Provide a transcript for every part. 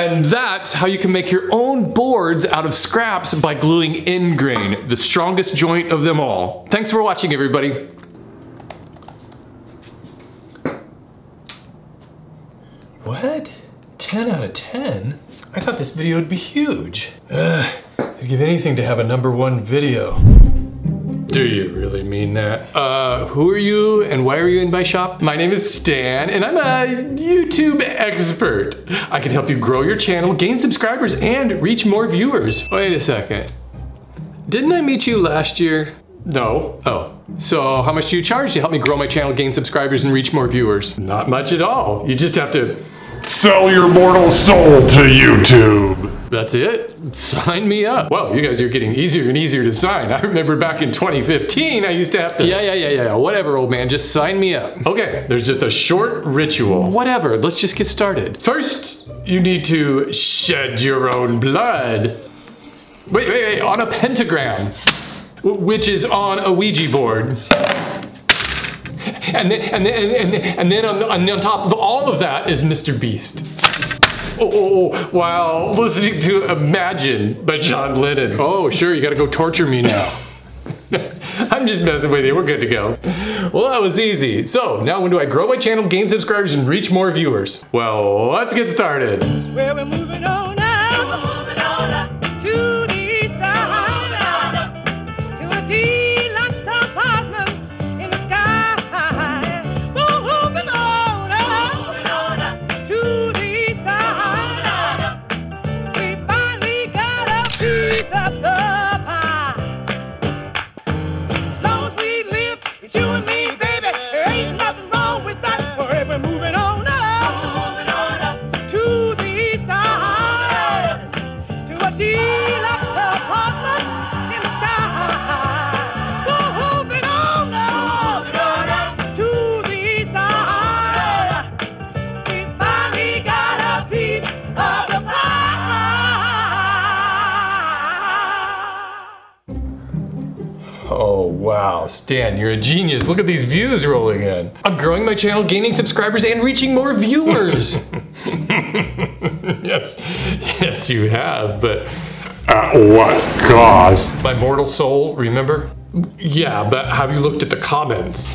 And that's how you can make your own boards out of scraps by gluing end grain, the strongest joint of them all. Thanks for watching, everybody. What? 10 out of 10? I thought this video would be huge. I'd give anything to have a #1 video. Do you really mean that? Who are you and why are you in my shop? My name is Stan and I'm a YouTube expert. I can help you grow your channel, gain subscribers, and reach more viewers. Wait a second. Didn't I meet you last year? No. Oh. So how much do you charge to help me grow my channel, gain subscribers, and reach more viewers? Not much at all. You just have to sell your mortal soul to YouTube. That's it? Sign me up. Well, you guys are getting easier and easier to sign. I remember back in 2015, I used to have to, yeah, whatever, old man, just sign me up. Okay, there's just a short ritual. Whatever, let's just get started. First, you need to shed your own blood. Wait, on a pentagram, which is on a Ouija board. And then on top of all of that is Mr. Beast. While listening to Imagine by John Lennon. Oh, sure, you gotta go torture me now. I'm just messing with you, we're good to go. Well, that was easy. So, now when do I grow my channel, gain subscribers, and reach more viewers? Well, let's get started. Well, we're moving on now. We're moving on up to the east side. To a deluxe apartment in the sky. We're moving on up to the east side. We finally got a piece of the pie. As long as we live, it's you and me, baby. There ain't nothing wrong with that. We're moving on up to the east side, to a deluxe apartment in the sky. We're moving on up to the east side. We finally got a piece of the pie. Oh, wow, Stan, you're a genius. Look at these views rolling in. I'm growing my channel, gaining subscribers, and reaching more viewers. Yes, you have, but at what cost? my mortal soul, remember? Yeah, but have you looked at the comments?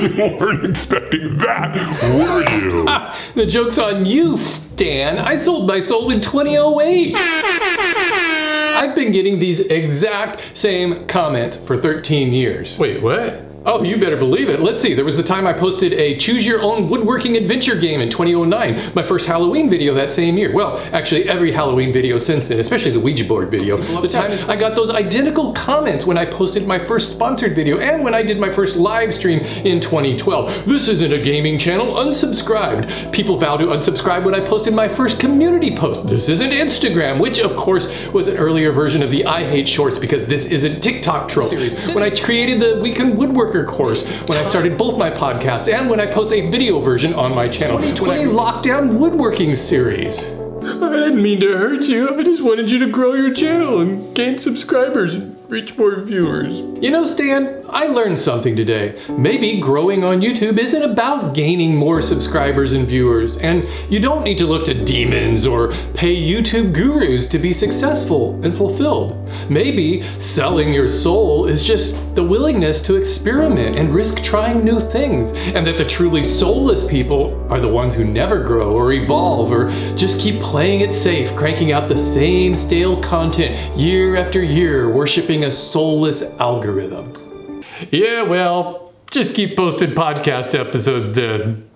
You weren't expecting that, were you? The joke's on you, Stan. I sold my soul in 2008. I've been getting these exact same comments for 13 years. Wait, what? Oh, you better believe it. Let's see, there was the time I posted a choose your own woodworking adventure game in 2009, my first Halloween video that same year. Well, actually every Halloween video since then, especially the Ouija board video. The time I got those identical comments when I posted my first sponsored video and when I did my first live stream in 2012. This isn't a gaming channel, unsubscribed. People vow to unsubscribe when I posted my first community post. This isn't Instagram, which of course was an earlier version of the I Hate Shorts because this isn't TikTok troll series. When I created the Weekend Woodworker course, when I started both my podcasts, and when I post a video version on my channel. 2020 Lockdown Woodworking series. I didn't mean to hurt you. I just wanted you to grow your channel and gain subscribers and reach more viewers. You know, Stan, I learned something today. Maybe growing on YouTube isn't about gaining more subscribers and viewers, and you don't need to look to demons or pay YouTube gurus to be successful and fulfilled. Maybe selling your soul is just the willingness to experiment and risk trying new things, and that the truly soulless people are the ones who never grow or evolve or just keep playing it safe, cranking out the same stale content year after year, worshiping a soulless algorithm. Yeah, well, just keep posting podcast episodes then.